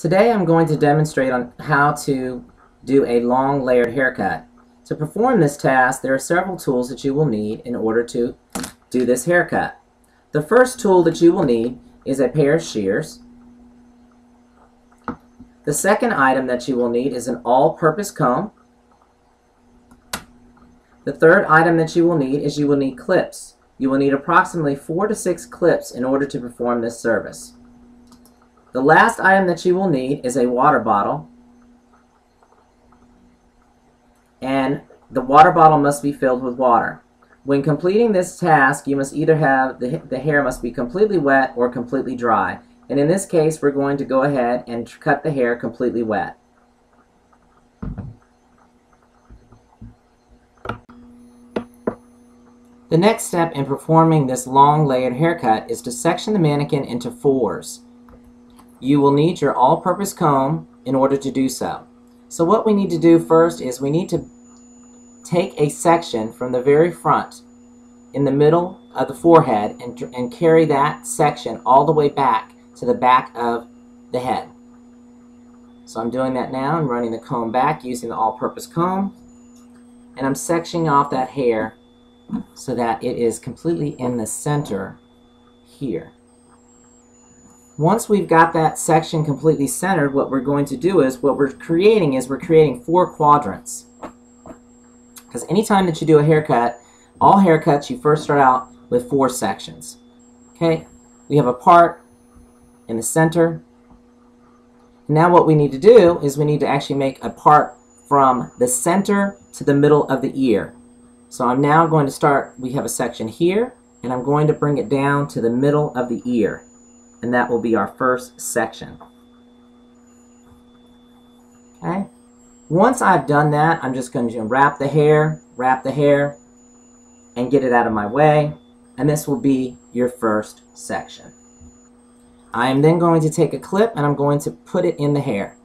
Today I'm going to demonstrate on how to do a long layered haircut. To perform this task, there are several tools that you will need in order to do this haircut. The first tool that you will need is a pair of shears. The second item that you will need is an all-purpose comb. The third item that you will need clips. You will need approximately 4 to 6 clips in order to perform this service. The last item that you will need is a water bottle, and the water bottle must be filled with water. When completing this task, you must either have the hair must be completely wet or completely dry. And in this case, we're going to go ahead and cut the hair completely wet. The next step in performing this long layered haircut is to section the mannequin into fours. You will need your all-purpose comb in order to do so. So what we need to do first is we need to take a section from the very front in the middle of the forehead and carry that section all the way back to the back of the head. So I'm doing that now. I'm running the comb back using the all-purpose comb, and I'm sectioning off that hair so that it is completely in the center here. Once we've got that section completely centered, what we're going to do is we're creating 4 quadrants. Because anytime that you do a haircut, all haircuts, you first start out with 4 sections. Okay? We have a part in the center. Now what we need to do is we need to actually make a part from the center to the middle of the ear. So I'm now going to start, we have a section here, and I'm going to bring it down to the middle of the ear. And that will be our first section. Okay? Once I've done that, I'm just going to wrap the hair, and get it out of my way. And this will be your first section. I am then going to take a clip and I'm going to put it in the hair.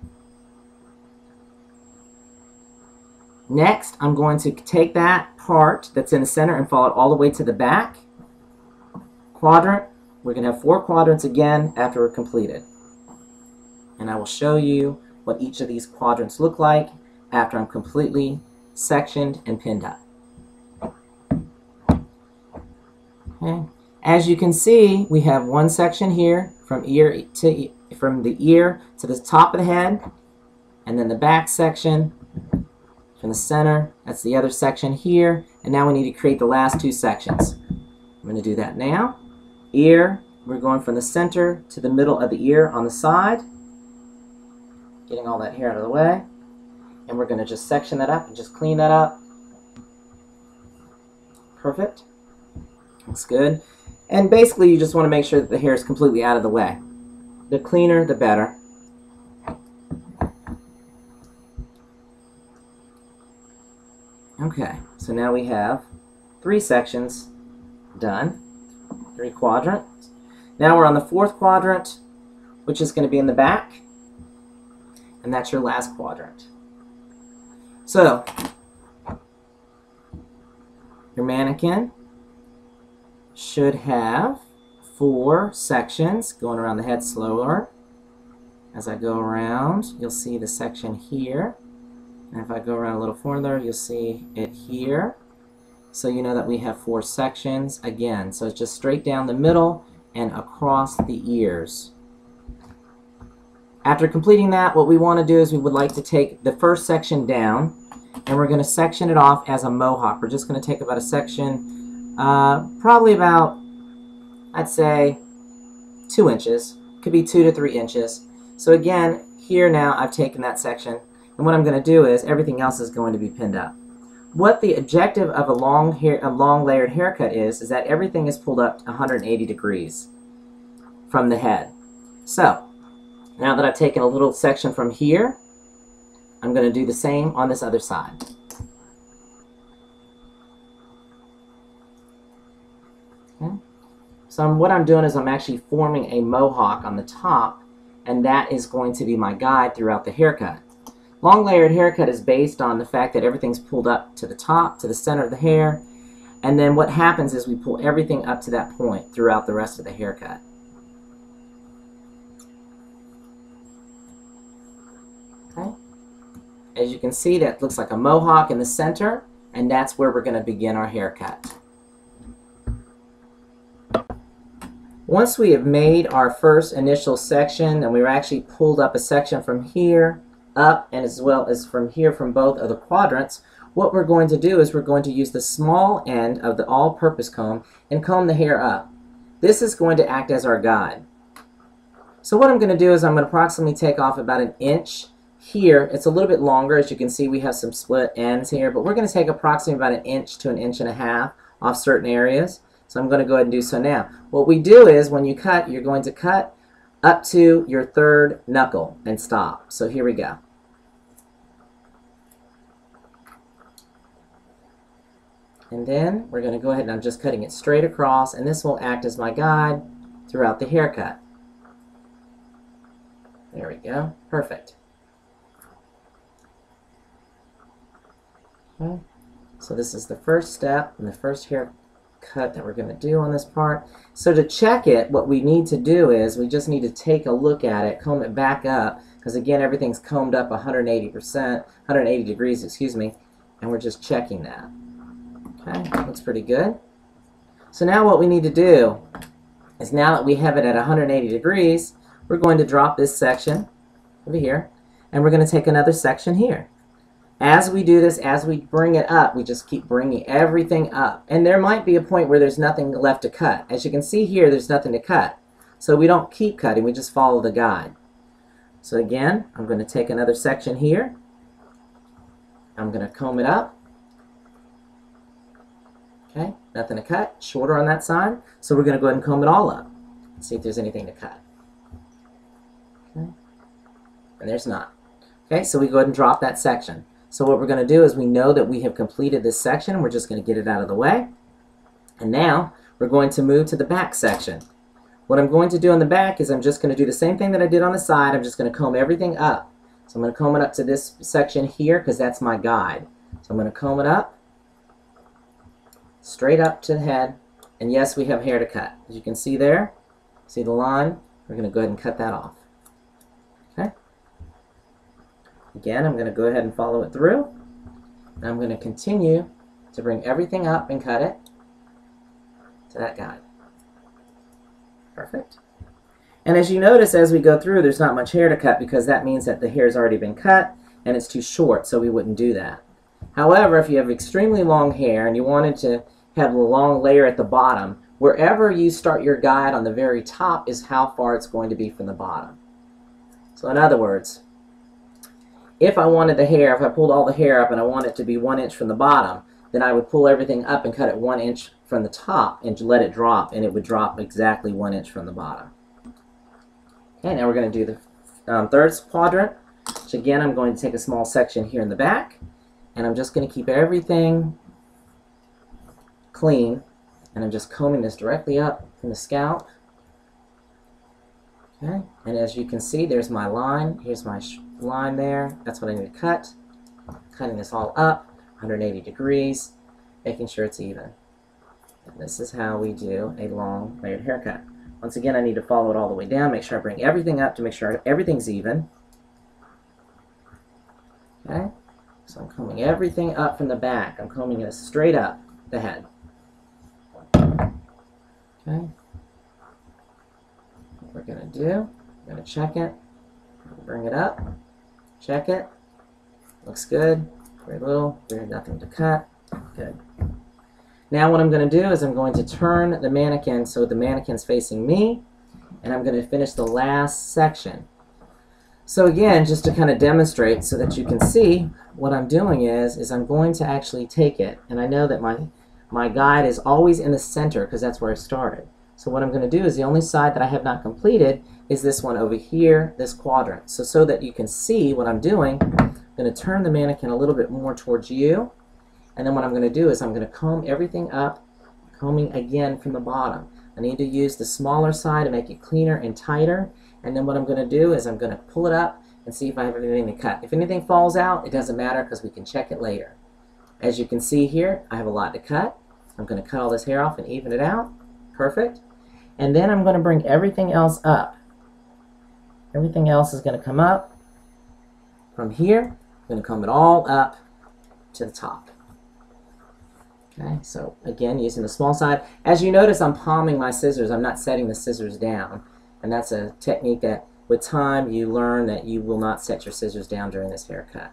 Next, I'm going to take that part that's in the center and follow it all the way to the back quadrant. We're going to have 4 quadrants again after we're completed. And I will show you what each of these quadrants look like after I'm completely sectioned and pinned up. Okay. As you can see, we have one section here from the ear to the top of the head, and then the back section from the center. That's the other section here, and now we need to create the last 2 sections. I'm going to do that now. Ear, we're going from the center to the middle of the ear on the side, getting all that hair out of the way, and we're going to just section that up and just clean that up. Perfect. Looks good. And basically you just want to make sure that the hair is completely out of the way. The cleaner, the better. Okay, so now we have 3 sections done. 3 quadrants. Now we're on the 4th quadrant, which is going to be in the back, and that's your last quadrant. So, your mannequin should have 4 sections going around the head slower. As I go around, you'll see the section here, and if I go around a little further, you'll see it here. So you know that we have 4 sections again. So it's just straight down the middle and across the ears. After completing that, what we want to do is we would like to take the first section down, and we're going to section it off as a mohawk. We're just going to take about a section, probably about, I'd say, 2 inches. Could be 2 to 3 inches. So again, here now I've taken that section, and what I'm going to do is everything else is going to be pinned up. What the objective of a long layered haircut is that everything is pulled up 180 degrees from the head. So, now that I've taken a little section from here, I'm going to do the same on this other side. Okay. So what I'm doing is I'm actually forming a mohawk on the top, and that is going to be my guide throughout the haircut. Long layered haircut is based on the fact that everything's pulled up to the top, to the center of the hair, and then what happens is we pull everything up to that point throughout the rest of the haircut. As you can see, that looks like a mohawk in the center, and that's where we're going to begin our haircut. Once we have made our first initial section, and we've actually pulled up a section from here up and as well as from here from both of the quadrants, what we're going to do is we're going to use the small end of the all-purpose comb and comb the hair up. This is going to act as our guide. So what I'm going to do is I'm going to approximately take off about an inch here. It's a little bit longer. As you can see, we have some split ends here, but we're going to take approximately about an inch to an inch and a half off certain areas. So I'm going to go ahead and do so now. What we do is when you cut, you're going to cut up to your third knuckle and stop. So here we go. And then we're going to go ahead and I'm just cutting it straight across, and this will act as my guide throughout the haircut. There we go. Perfect. Okay. So this is the first step and the first haircut that we're going to do on this part. So to check it, what we need to do is we just need to take a look at it, comb it back up, because again everything's combed up 180 degrees, excuse me, and we're just checking that. Okay, looks pretty good. So now what we need to do is, now that we have it at 180 degrees, we're going to drop this section over here, and we're going to take another section here. As we do this, as we bring it up, we just keep bringing everything up. And there might be a point where there's nothing left to cut. As you can see here, there's nothing to cut. So we don't keep cutting, we just follow the guide. So again, I'm going to take another section here. I'm going to comb it up. Okay, nothing to cut, shorter on that side. So we're going to go ahead and comb it all up and see if there's anything to cut. Okay, and there's not. Okay, so we go ahead and drop that section. So what we're going to do is we know that we have completed this section, and we're just going to get it out of the way. And now we're going to move to the back section. What I'm going to do on the back is I'm just going to do the same thing that I did on the side. I'm just going to comb everything up. So I'm going to comb it up to this section here because that's my guide. So I'm going to comb it up, straight up to the head. And yes, we have hair to cut. As you can see there, see the line? We're going to go ahead and cut that off. Okay. Again, I'm going to go ahead and follow it through. And I'm going to continue to bring everything up and cut it to that guide. Perfect. And as you notice, as we go through, there's not much hair to cut because that means that the hair's already been cut and it's too short, so we wouldn't do that. However, if you have extremely long hair and you wanted to have a long layer at the bottom, wherever you start your guide on the very top is how far it's going to be from the bottom. So in other words, if I wanted the hair, if I pulled all the hair up and I want it to be 1 inch from the bottom, then I would pull everything up and cut it 1 inch from the top and let it drop, and it would drop exactly 1 inch from the bottom. Okay, now we're going to do the third quadrant, which again I'm going to take a small section here in the back, and I'm just going to keep everything clean, and I'm just combing this directly up from the scalp. Okay, and as you can see, there's my line. Here's my line there. That's what I need to cut. Cutting this all up, 180 degrees, making sure it's even. And this is how we do a long layered haircut. Once again, I need to follow it all the way down, make sure I bring everything up to make sure everything's even. Okay, so I'm combing everything up from the back. I'm combing it straight up the head. Okay. What we're going to do, we're going to check it, bring it up, check it, looks good, very little, very nothing to cut, good. Now what I'm going to do is I'm going to turn the mannequin so the mannequin's facing me, and I'm going to finish the last section. So again, just to kind of demonstrate so that you can see, what I'm doing is I'm going to actually take it, and I know that my guide is always in the center because that's where I started. So what I'm going to do is the only side that I have not completed is this one over here, this quadrant. So that you can see what I'm doing, I'm going to turn the mannequin a little bit more towards you. And then what I'm going to do is I'm going to comb everything up, combing again from the bottom. I need to use the smaller side to make it cleaner and tighter. And then what I'm going to do is I'm going to pull it up and see if I have anything to cut. If anything falls out, it doesn't matter because we can check it later. As you can see here, I have a lot to cut. I'm going to cut all this hair off and even it out. Perfect. And then I'm going to bring everything else up. Everything else is going to come up from here, I'm going to comb it all up to the top. Okay, so again, using the small side. As you notice, I'm palming my scissors. I'm not setting the scissors down. And that's a technique that with time you learn that you will not set your scissors down during this haircut.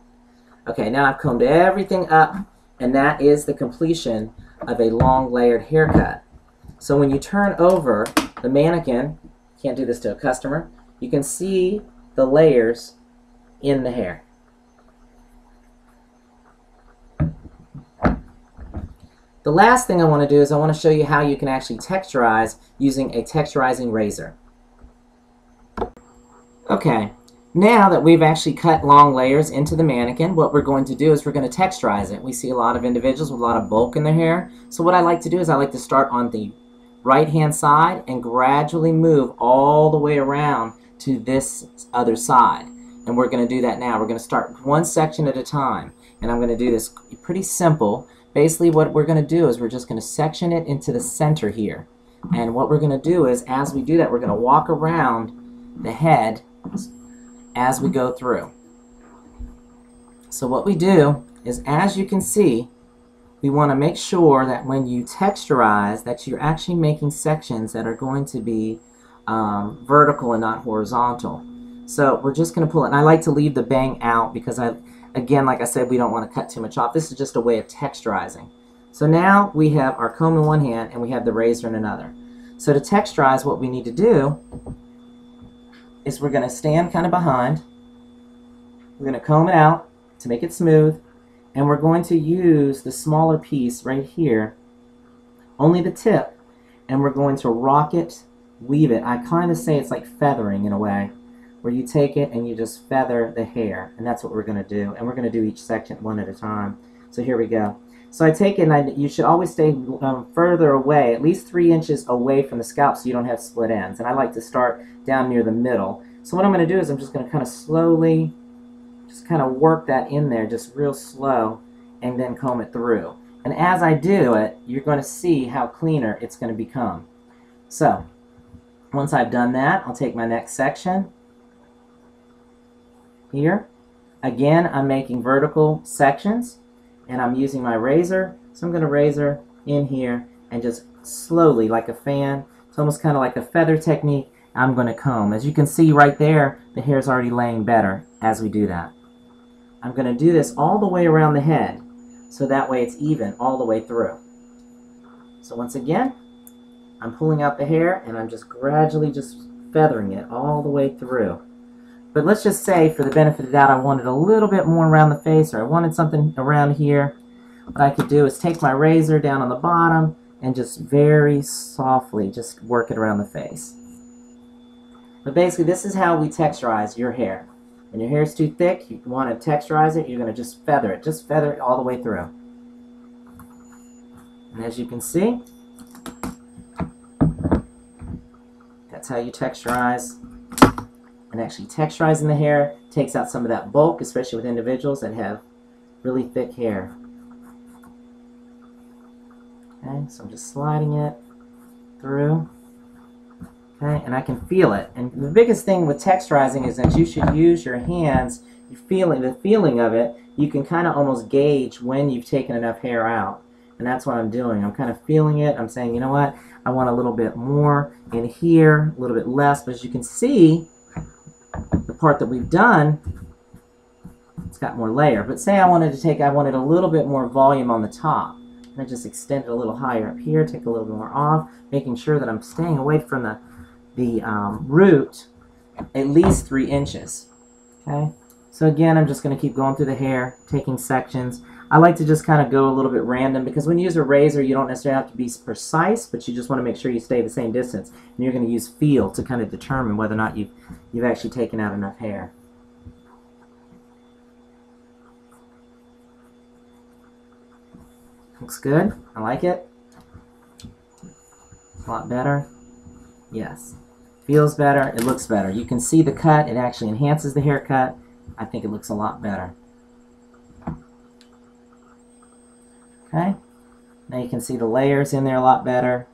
Okay, now I've combed everything up, and that is the completion of a long layered haircut. So when you turn over the mannequin, can't do this to a customer, you can see the layers in the hair. The last thing I want to do is I want to show you how you can actually texturize using a texturizing razor. Okay, now that we've actually cut long layers into the mannequin, what we're going to do is we're going to texturize it. We see a lot of individuals with a lot of bulk in their hair. So what I like to do is I like to start on the right-hand side and gradually move all the way around to this other side. And we're going to do that now. We're going to start one section at a time. And I'm going to do this pretty simple. Basically what we're going to do is we're just going to section it into the center here. And what we're going to do is as we do that, we're going to walk around the head as we go through. So what we do is, as you can see, we want to make sure that when you texturize that you're actually making sections that are going to be vertical and not horizontal. So we're just going to pull it, and I like to leave the bang out because again, like I said, we don't want to cut too much off. This is just a way of texturizing. So now we have our comb in one hand and we have the razor in another. So to texturize, what we need to do is we're going to stand kind of behind. We're going to comb it out to make it smooth, and we're going to use the smaller piece right here, only the tip, and we're going to rock it, weave it. I kind of say it's like feathering in a way, where you take it and you just feather the hair, and that's what we're going to do. And we're going to do each section one at a time. So here we go. So I take it, and you should always stay further away, at least 3 inches away from the scalp so you don't have split ends. And I like to start down near the middle. So what I'm going to do is I'm just going to kind of slowly just kind of work that in there, just real slow, and then comb it through. And as I do it, you're going to see how cleaner it's going to become. So once I've done that, I'll take my next section here. Again, I'm making vertical sections, and I'm using my razor. So I'm going to razor in here and just slowly, like a fan, it's almost kind of like a feather technique, I'm going to comb. As you can see right there, the hair's already laying better as we do that. I'm going to do this all the way around the head, so that way it's even all the way through. So once again, I'm pulling out the hair and I'm just gradually just feathering it all the way through. But let's just say, for the benefit of the doubt, I wanted a little bit more around the face, or I wanted something around here. What I could do is take my razor down on the bottom and just very softly just work it around the face. But basically, this is how we texturize your hair. When your hair is too thick, you want to texturize it, you're going to just feather it all the way through. And as you can see, that's how you texturize. And actually texturizing the hair takes out some of that bulk, especially with individuals that have really thick hair. Okay, so I'm just sliding it through. Okay, and I can feel it. And the biggest thing with texturizing is that you should use your hands. The feeling of it, you can kind of almost gauge when you've taken enough hair out. And that's what I'm doing. I'm kind of feeling it. I'm saying, you know what, I want a little bit more in here, a little bit less. But as you can see, the part that we've done, it's got more layer. But say I wanted a little bit more volume on the top. And I just extend it a little higher up here, take a little bit more off, making sure that I'm staying away from the root at least 3 inches. Okay, so again, I'm just going to keep going through the hair, taking sections. I like to just kind of go a little bit random, because when you use a razor, you don't necessarily have to be precise, but you just want to make sure you stay the same distance. And you're going to use feel to kind of determine whether or not you've actually taken out enough hair. Looks good. I like it. A lot better. Yes. Feels better. It looks better. You can see the cut. It actually enhances the haircut. I think it looks a lot better. Okay. Now you can see the layers in there a lot better.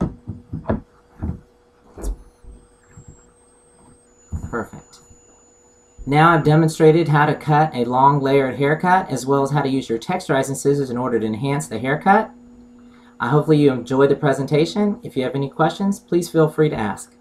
Perfect. Now I've demonstrated how to cut a long layered haircut as well as how to use your texturizing scissors in order to enhance the haircut. Hopefully you enjoyed the presentation. If you have any questions, please feel free to ask.